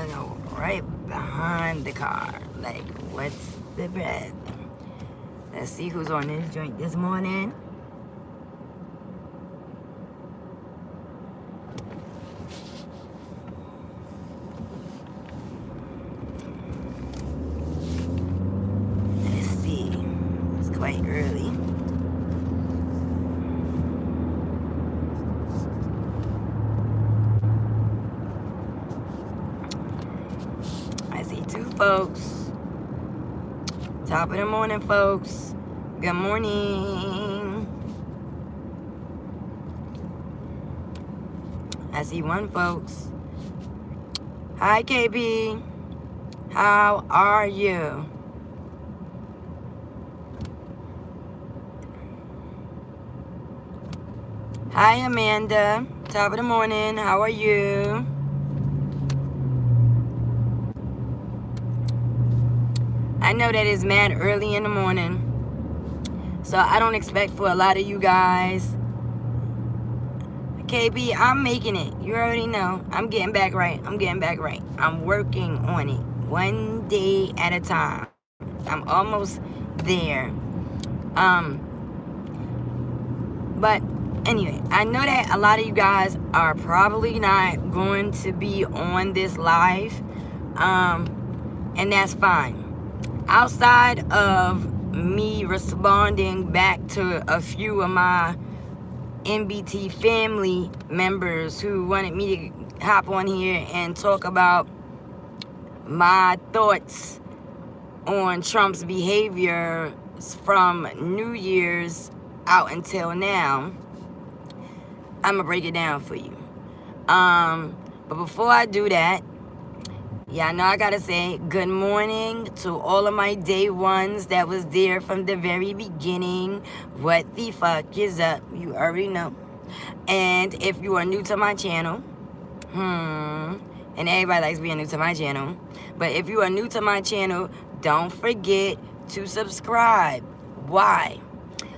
pulling right behind the car. Like, what's the bread? Let's see who's on this joint this morning. Let's see. It's quite early. I see two folks. Top of the morning, folks. Good morning. I see one, folks. Hi, KB. How are you? Hi, Amanda. Top of the morning. How are you? I know that it's mad early in the morning, so I don't expect for a lot of you guys. KB, I'm making it. You already know. I'm getting back right. I'm working on it. One day at a time. I'm almost there. But anyway, I know that a lot of you guys are probably not going to be on this live. And that's fine. Outside of me responding back to a few of my NBT family members who wanted me to hop on here and talk about my thoughts on Trump's behavior from New Year's out until now, I'm gonna break it down for you. But before I do that, yeah, I know I gotta say good morning to all of my day ones that was there from the very beginning. What the fuck is up? You already know. And if you are new to my channel, and everybody likes being new to my channel, but if you are new to my channel, don't forget to subscribe. Why?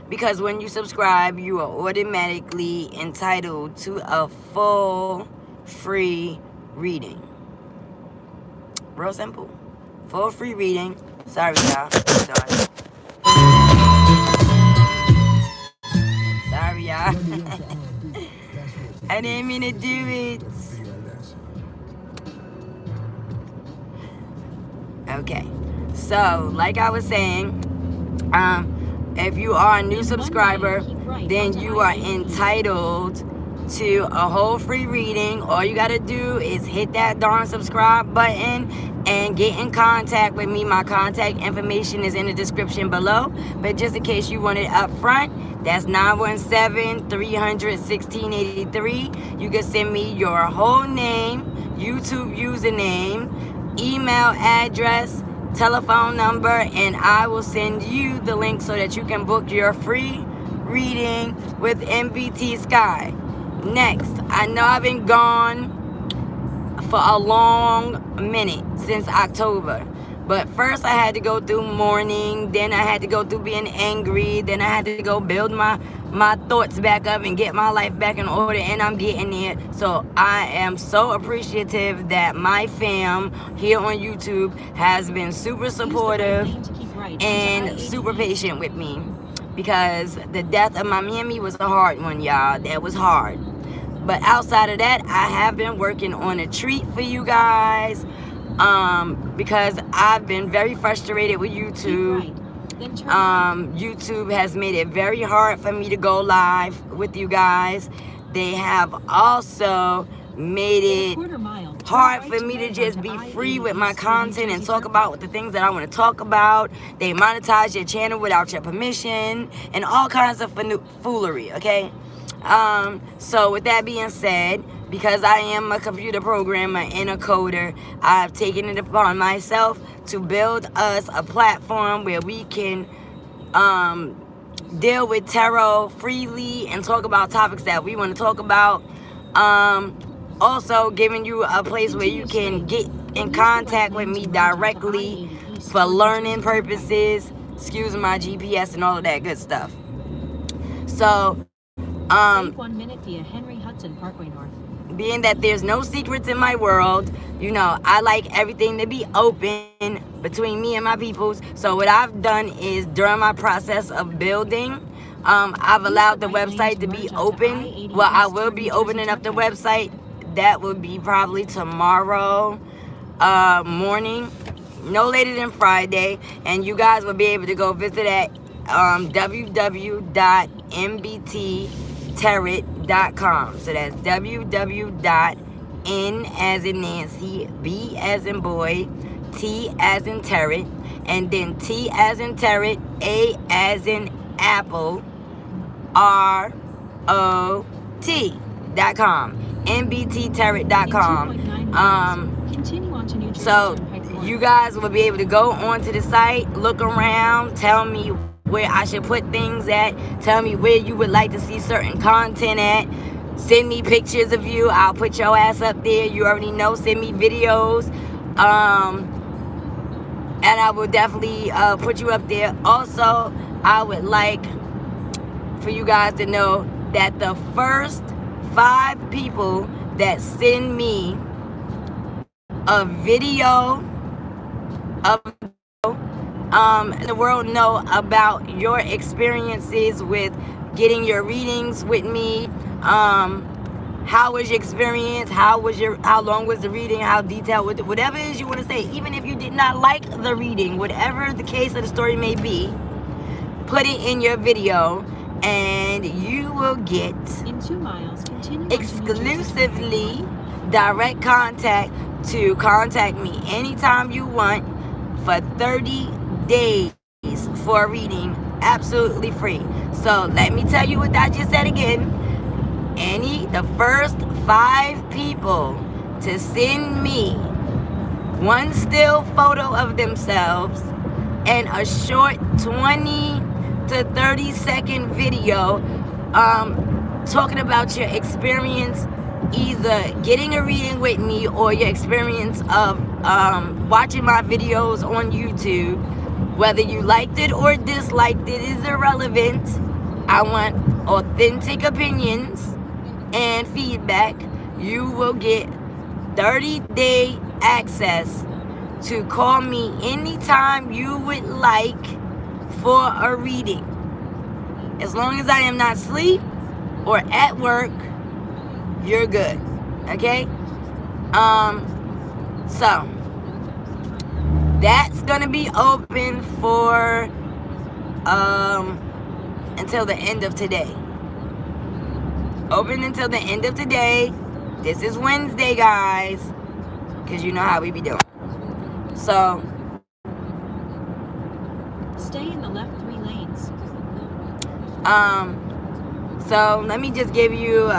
Because when you subscribe, you are automatically entitled to a full free reading. Real simple. Full free reading. Sorry, y'all. Sorry, y'all. I didn't mean to do it. Okay. So, like I was saying, if you are a new subscriber, then you are entitled to a whole free reading. All you gotta do is hit that darn subscribe button and get in contact with me. My contact information is in the description below, but just in case you want it up front, that's 917-300-1683. You can send me your whole name, YouTube username, email address, telephone number, and I will send you the link so that you can book your free reading with NBT Sky. Next, I know I've been gone for a long minute, since October. But first I had to go through mourning, then I had to go through being angry, then I had to go build my thoughts back up and get my life back in order, and I'm getting there. So I am so appreciative that my fam here on YouTube has been super supportive and super patient with me. Because the death of my mammy was a hard one, y'all. That was hard. But outside of that, I have been working on a treat for you guys. Because I've been very frustrated with YouTube. YouTube has made it very hard for me to go live with you guys. They have also made it hard for me to just be free with my content and talk about the things that I want to talk about. They monetize your channel without your permission and all kinds of foolery, okay? So with that being said, because I am a computer programmer and a coder, I've taken it upon myself to build us a platform where we can deal with tarot freely and talk about topics that we want to talk about. Also giving you a place where you can get in contact with me directly for learning purposes, excuse my GPS and all of that good stuff. So, Save 1 minute via Henry Hudson Parkway North. being that there's no secrets in my world, you know, I like everything to be open between me and my peoples. So what I've done is during my process of building, I've allowed the website to be open. Well, I will be opening up the website. That will be probably tomorrow morning, no later than Friday, and you guys will be able to go visit at www.mbttarot.com. So that's www.n as in Nancy, B as in boy, T as in tarot, and then T as in tarot, A as in apple, ROT.com, mbttarot.com. So you guys will be able to go onto the site, look around, tell me where I should put things at, tell me where you would like to see certain content at, send me pictures of you, I'll put your ass up there. You already know, send me videos, and I will definitely put you up there. Also, I would like for you guys to know that the first 5 people that send me a video of the world know about your experiences with getting your readings with me. How was your experience? How long was the reading? How detailed with it? Whatever it is you want to say, even if you did not like the reading, whatever the case of the story may be, put it in your video, and you will get in 2 miles, exclusively direct contact to contact me anytime you want for 30 days for a reading, absolutely free. So let me tell you what I just said again. The first 5 people to send me one still photo of themselves and a short 20 to 30 second video talking about your experience either getting a reading with me or your experience of watching my videos on YouTube, whether you liked it or disliked it is irrelevant. I want authentic opinions and feedback. You will get 30-day access to call me anytime you would like for a reading. As long as I am not asleep or at work, you're good. Okay? So that's gonna be open for until the end of today. Open until the end of today. This is Wednesday, guys, because you know how we be doing. So stay in the left 3 lanes. So let me just give you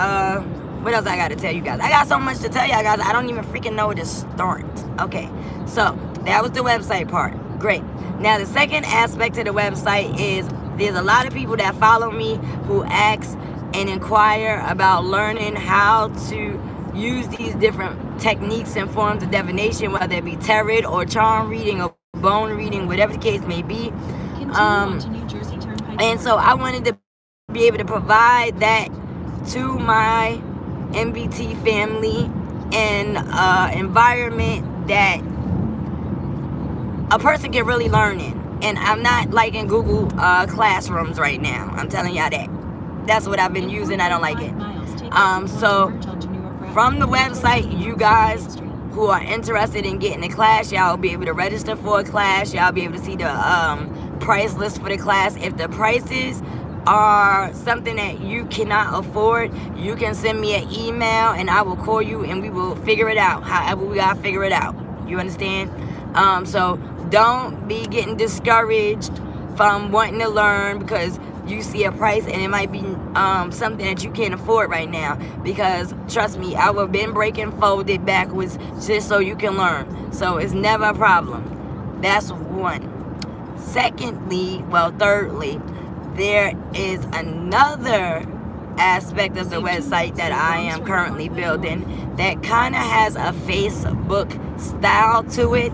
what else I gotta tell you guys. I got so much to tell you guys, I don't even freaking know where to start. Okay, so that was the website part. Great. Now the second aspect of the website is there's a lot of people that follow me who ask and inquire about learning how to use these different techniques and forms of divination, whether it be tarot or charm reading or bone reading, whatever the case may be. And so I wanted to be able to provide that to my MBT family in an environment that a person can really learn in. And I'm not like in Google classrooms right now. I'm telling y'all that. That's what I've been using. I don't like it. So from the website, you guys who are interested in getting a class, y'all will be able to register for a class. Y'all be able to see the price list for the class. If the prices are something that you cannot afford, you can send me an email and I will call you and we will figure it out. However we gotta figure it out. You understand? So don't be getting discouraged from wanting to learn because you see a price and it might be something that you can't afford right now. Because trust me, I would have been breaking folded backwards just so you can learn. So it's never a problem. That's one. Thirdly, there is another aspect of the website that I am currently building that kind of has a Facebook style to it,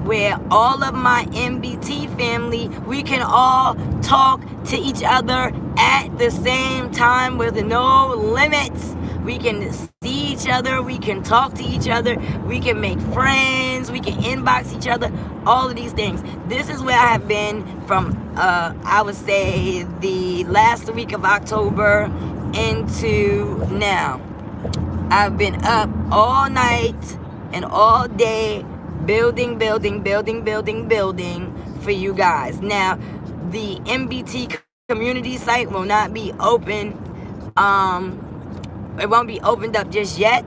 where all of my MBT family, we can all talk to each other at the same time with no limits. We can see each other, we can talk to each other, we can make friends, we can inbox each other, all of these things. This is where I have been from, I would say, the last week of October into now. I've been up all night and all day building for you guys. Now, the MBT community site will not be open. It won't be opened up just yet.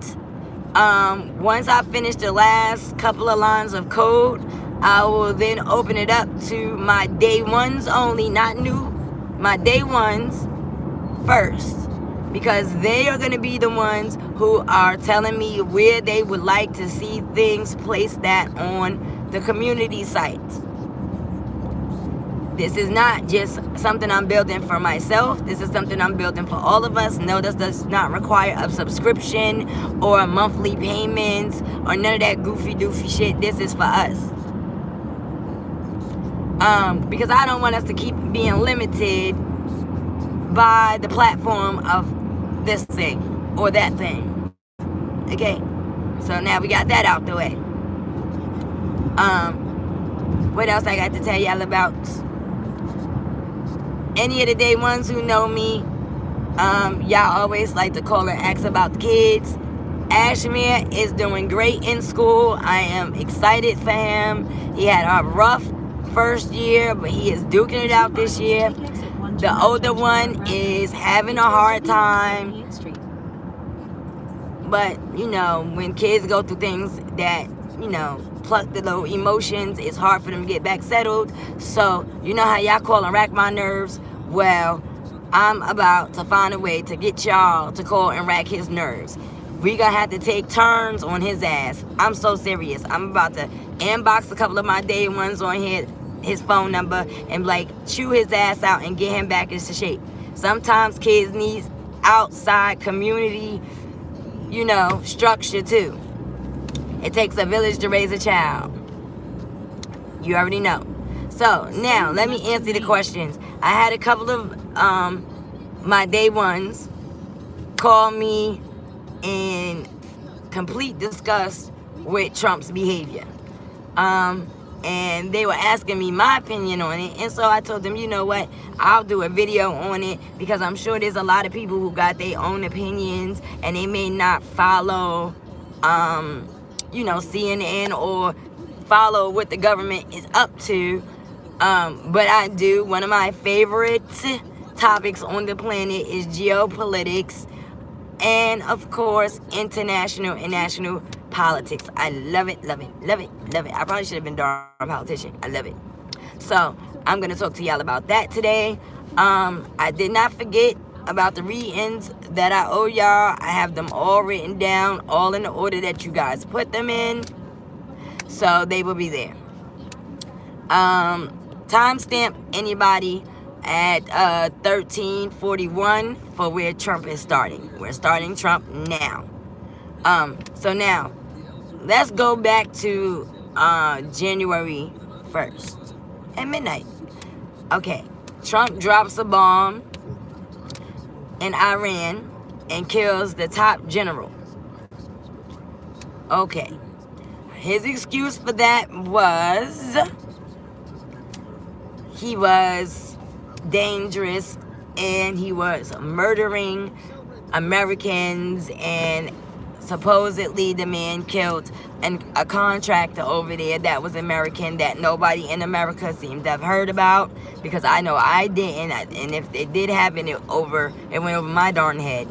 Once I finish the last couple of lines of code, I will then open it up to my day ones only, not new, my day ones first. Because they are going to be the ones who are telling me where they would like to see things placed that on the community site. This is not just something I'm building for myself. This is something I'm building for all of us. No, this does not require a subscription or monthly payments or none of that goofy doofy shit. This is for us. Because I don't want us to keep being limited by the platform of this thing or that thing. Okay, so now we got that out the way. What else I got to tell y'all about? Any of the day ones who know me, y'all always like to call and ask about the kids. Ashmere is doing great in school. I am excited for him. He had a rough first year, but he is duking it out this year. The older one is having a hard time. But, you know, when kids go through things that, you know, pluck the low emotions, it's hard for them to get back settled. So, you know how y'all call and rack my nerves? Well, I'm about to find a way to get y'all to call and rack his nerves. We gonna have to take turns on his ass. I'm so serious. I'm about to inbox a couple of my day ones on his phone number and like chew his ass out and get him back into shape. Sometimes kids need outside community, you know, structure too. It takes a village to raise a child. You already know. So now let me answer the questions. I had a couple of my day ones call me in complete disgust with Trump's behavior. And they were asking me my opinion on it. And so I told them, you know what, I'll do a video on it because I'm sure there's a lot of people who got their own opinions and they may not follow, you know, CNN or follow what the government is up to. But I do. One of my favorite topics on the planet is geopolitics and, of course, international and national politics. I love it, love it, love it, love it. I probably should have been a darn politician. I love it. So I'm going to talk to y'all about that today. I did not forget about the readings that I owe y'all. I have them all written down, all in the order that you guys put them in. So they will be there. Timestamp anybody at 13:41 for where Trump is starting. We're starting Trump now. So now, let's go back to January 1st at midnight. Okay, Trump drops a bomb in Iran and kills the top general. Okay, his excuse for that was he was dangerous and he was murdering Americans, and supposedly the man killed a contractor over there that was American that nobody in America seemed to have heard about, because I know I didn't, and if it did happen, it went over my darn head.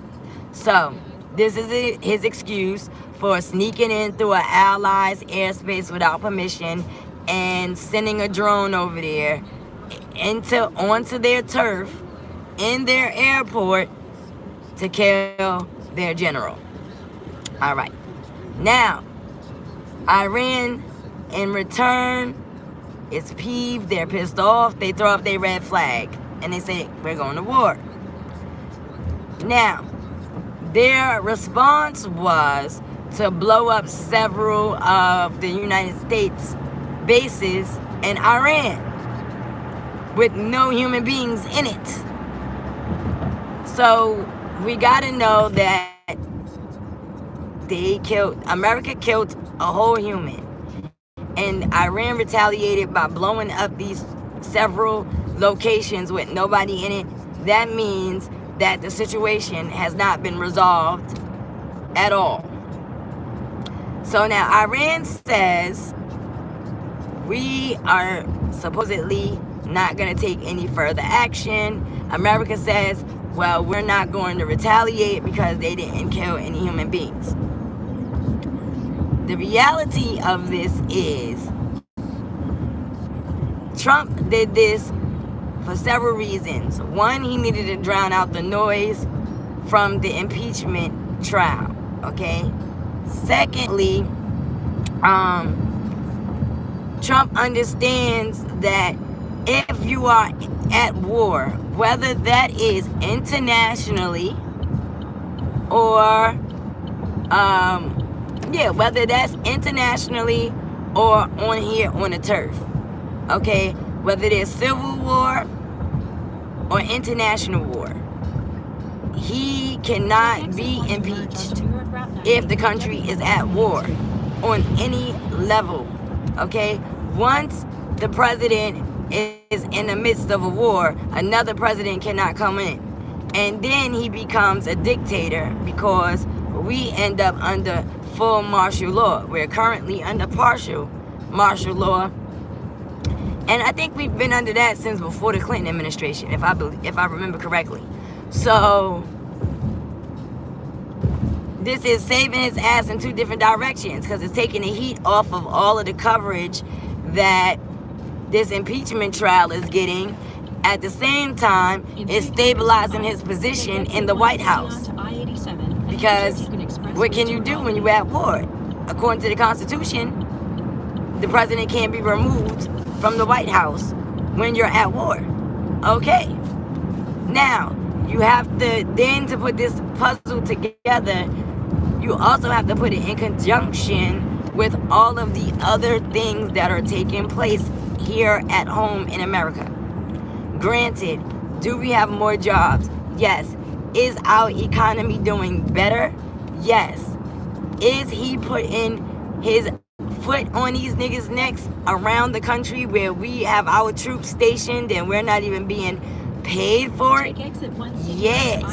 So this is his excuse for sneaking in through an ally's airspace without permission and sending a drone over there onto their turf in their airport to kill their general. All right. Now, Iran, in return, is peeved. They're pissed off. They throw up their red flag. And they say, we're going to war. Now, their response was to blow up several of the United States bases in Iran with no human beings in it. So we got to know that America killed a whole human. And Iran retaliated by blowing up these several locations with nobody in it. That means that the situation has not been resolved at all. So now Iran says we are supposedly not going to take any further action. America says, well, we're not going to retaliate because they didn't kill any human beings. The reality of this is Trump did this for several reasons. One, he needed to drown out the noise from the impeachment trial, okay? Secondly, Trump understands that if you are at war, whether that is internationally or whether that's internationally or on here on the turf, okay, whether there's civil war or international war, he cannot be impeached if the country is at war on any level, okay? Once the president is in the midst of a war, another president cannot come in, and then he becomes a dictator because we end up under full martial law. We're currently under partial martial law, and I think we've been under that since before the Clinton administration, if I remember correctly. So this is saving his ass in two different directions because it's taking the heat off of all of the coverage that this impeachment trial is getting. At the same time, it's stabilizing his position in the White House. Because what can you do when you're at war? According to the Constitution, the president can't be removed from the White House when you're at war. Okay. Now, you have to put this puzzle together, you also have to put it in conjunction with all of the other things that are taking place here at home in America. Granted, do we have more jobs? Yes. Is our economy doing better? Yes. Is he putting his foot on these niggas' necks around the country where we have our troops stationed and we're not even being paid for it? Yes.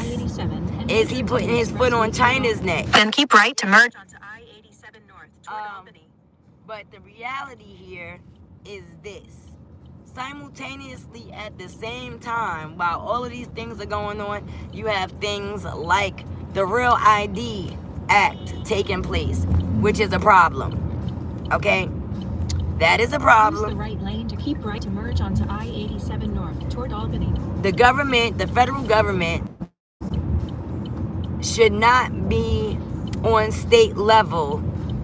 Is he putting his foot on China's neck? Then keep right to merge onto I-87 North toward Albany. But the reality here is this. Simultaneously at the same time, while all of these things are going on, you have things like the Real ID Act taking place, which is a problem. Okay? That is a problem. Use the right lane to keep right to merge onto I-87 North toward Albany. The government, the federal government, should not be on state level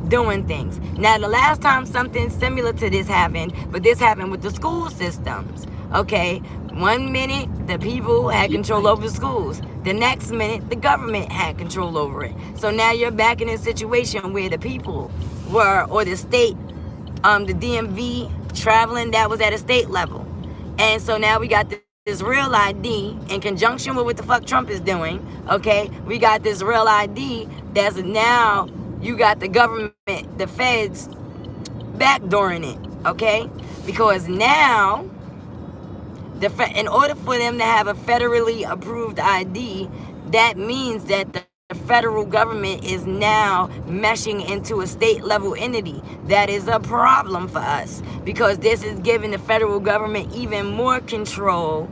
doing things. Now, the last time something similar to this happened, but this happened with the school systems, okay? 1 minute, the people had control over the schools. The next minute, the government had control over it. So now you're back in a situation where the people were, or the state, the DMV traveling, that was at a state level. And so now we got this Real ID in conjunction with what the fuck Trump is doing, okay? We got this Real ID that's now, you got the government, the feds, backdooring it, okay? Because now, in order for them to have a federally approved ID, that means that the federal government is now meshing into a state level entity. That is a problem for us because this is giving the federal government even more control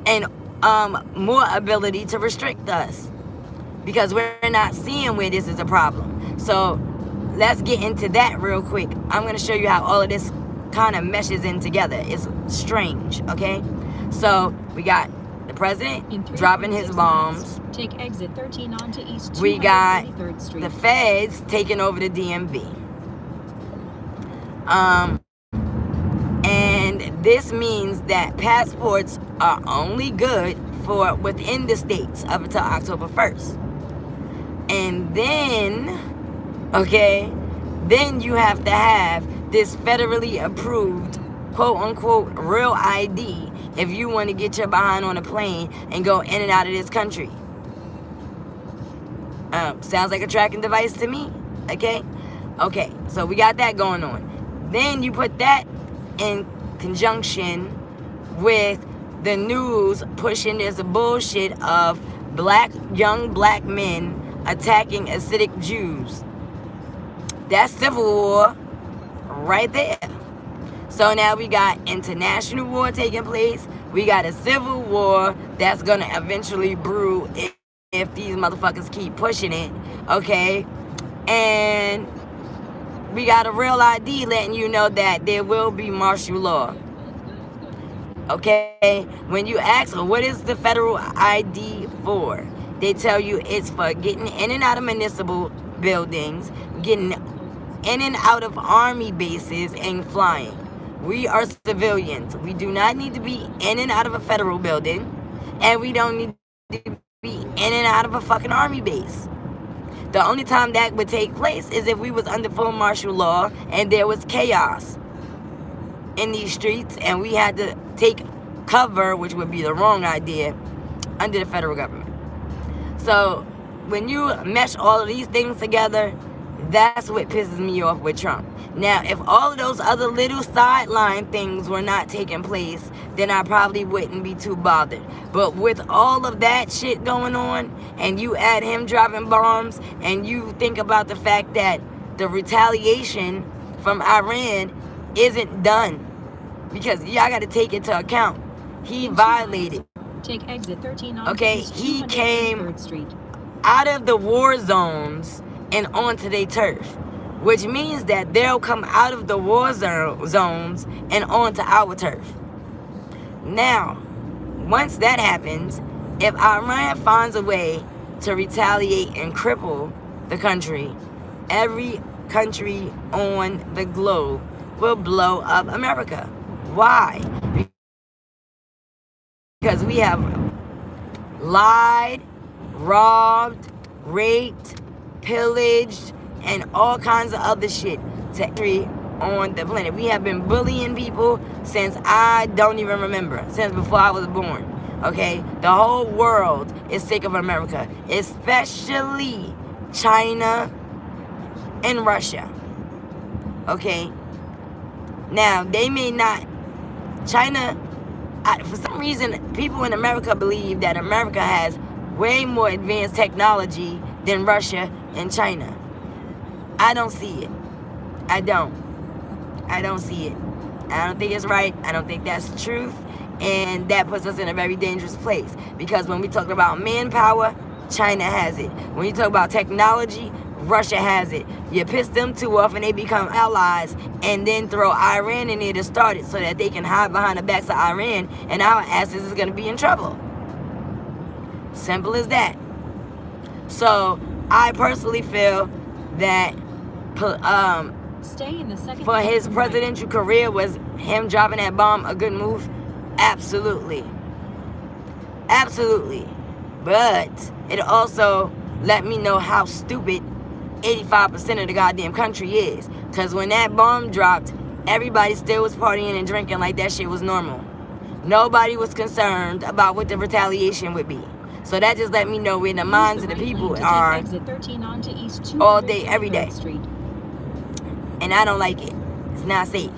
and more ability to restrict us because we're not seeing where this is a problem. So let's get into that real quick. I'm going to show you how all of this kind of meshes in together. It's strange, okay? So we got the president dropping his bombs. Take exit 13 onto East 233rd We got Street. the feds taking over the DMV. And this means that passports are only good for within the states up until October 1st. And then, okay, then you have to have this federally approved, quote unquote, Real ID if you want to get your behind on a plane and go in and out of this country. Sounds like a tracking device to me. Okay? Okay, so we got that going on. Then you put that in conjunction with the news pushing this bullshit of young black men attacking Hasidic Jews. That's civil war right there. So now we got international war taking place. We got a civil war that's going to eventually brew if these motherfuckers keep pushing it. Okay? And we got a real ID letting you know that there will be martial law. Okay? When you ask what is the federal ID for, they tell you it's for getting in and out of municipal buildings, getting in and out of army bases, and flying. We are civilians. We do not need to be in and out of a federal building, and we don't need to be in and out of a fucking army base. The only time that would take place is if we was under full martial law and there was chaos in these streets and we had to take cover, which would be the wrong idea, under the federal government. So when you mesh all of these things together, that's what pisses me off with Trump. Now, if all of those other little sideline things were not taking place, then I probably wouldn't be too bothered. But with all of that shit going on, and you add him dropping bombs, and you think about the fact that the retaliation from Iran isn't done, because y'all got to take into account, he violated. Take exit 13 on Okay, East he 203rd came Street. out of the war zones and onto their turf, which means that they'll come out of the war zones and onto our turf. Now, once that happens, if Iran finds a way to retaliate and cripple the country, every country on the globe will blow up America. Why? Because we have lied, robbed, raped, pillaged, and all kinds of other shit to every on the planet. We have been bullying people since I don't even remember, since before I was born. Okay? The whole world is sick of America, especially China and Russia. Okay? Now, they may not, China, for some reason, people in America believe that America has way more advanced technology than Russia and China. I don't see it. I don't see it. I don't think it's right. I don't think that's the truth. And that puts us in a very dangerous place. Because when we talk about manpower, China has it. When you talk about technology, Russia has it. You piss them two off and they become allies, and then throw Iran in there to start it so that they can hide behind the backs of Iran, and our asses is going to be in trouble. Simple as that. So I personally feel that Stay in the second for his exit presidential career, was him dropping that bomb a good move? Absolutely. Absolutely. But it also let me know how stupid 85% of the goddamn country is. Because when that bomb dropped, everybody still was partying and drinking like that shit was normal. Nobody was concerned about what the retaliation would be. So that just let me know where the minds of the people are exit 13 onto East all day, every day. 203rd Street. And I don't like it. It's not safe.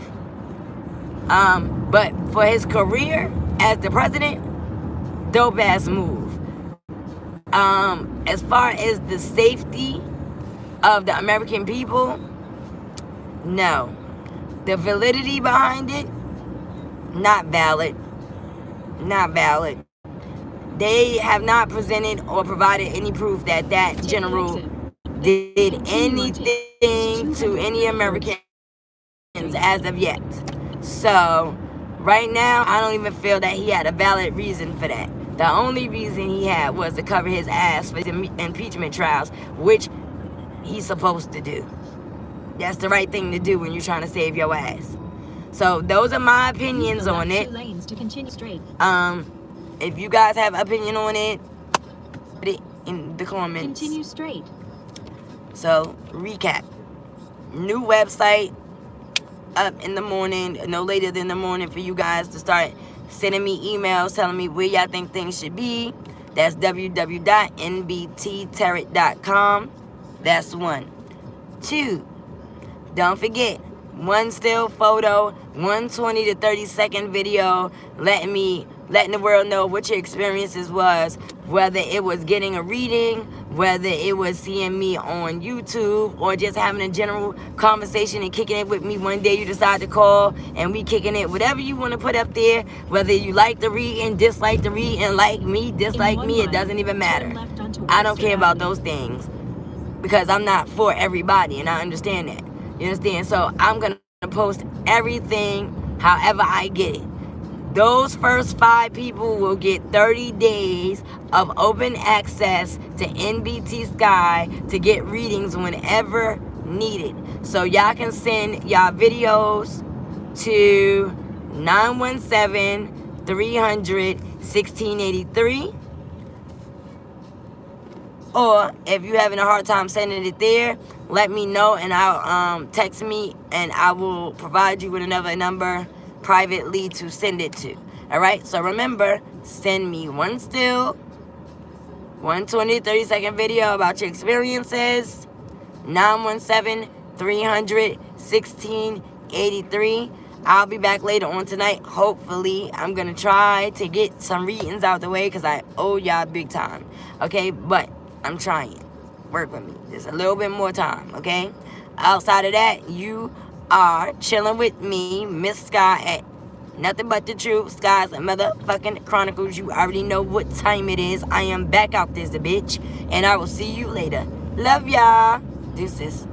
But for his career as the president, dope ass move. As far as the safety of the American people, no. The validity behind it, not valid. Not valid. They have not presented or provided any proof that that general did anything to any Americans as of yet. So, right now, I don't even feel that he had a valid reason for that. The only reason he had was to cover his ass for the impeachment trials, which he's supposed to do. That's the right thing to do when you're trying to save your ass. So, those are my opinions on it. 2 lanes to continue straight. If you guys have an opinion on it, put it in the comments. Continue straight. So, recap. New website up in the morning, no later than the morning, for you guys to start sending me emails telling me where y'all think things should be. That's www.nbttarot.com. That's 1. 2. Don't forget, one still photo, 120 to 30 second video, letting the world know what your experiences was, whether it was getting a reading, whether it was seeing me on YouTube, or just having a general conversation and kicking it with me. One day you decide to call and we kicking it, whatever you want to put up there, whether you like the reading, dislike the reading, like me, dislike me, it doesn't even matter. I don't care about those things because I'm not for everybody, and I understand that. You understand? So I'm going to post everything however I get it. Those first 5 people will get 30 days of open access to NBT Sky to get readings whenever needed. So y'all can send y'all videos to 917-300-1683. Or if you're having a hard time sending it there, let me know and I'll text me and I will provide you with another number privately to send it to. Alright, so remember, send me one still, 120 30 second video about your experiences, 917-300-1683. I'll be back later on tonight. Hopefully, I'm going to try to get some readings out the way because I owe y'all big time. Okay, but I'm trying. Work with me. Just a little bit more time, okay? Outside of that, you are chilling with me, Miss Sky, at Nothing But the Truth, Sky's motherfucking Chronicles. You already know what time it is. I am back out this bitch, and I will see you later. Love y'all. Deuces.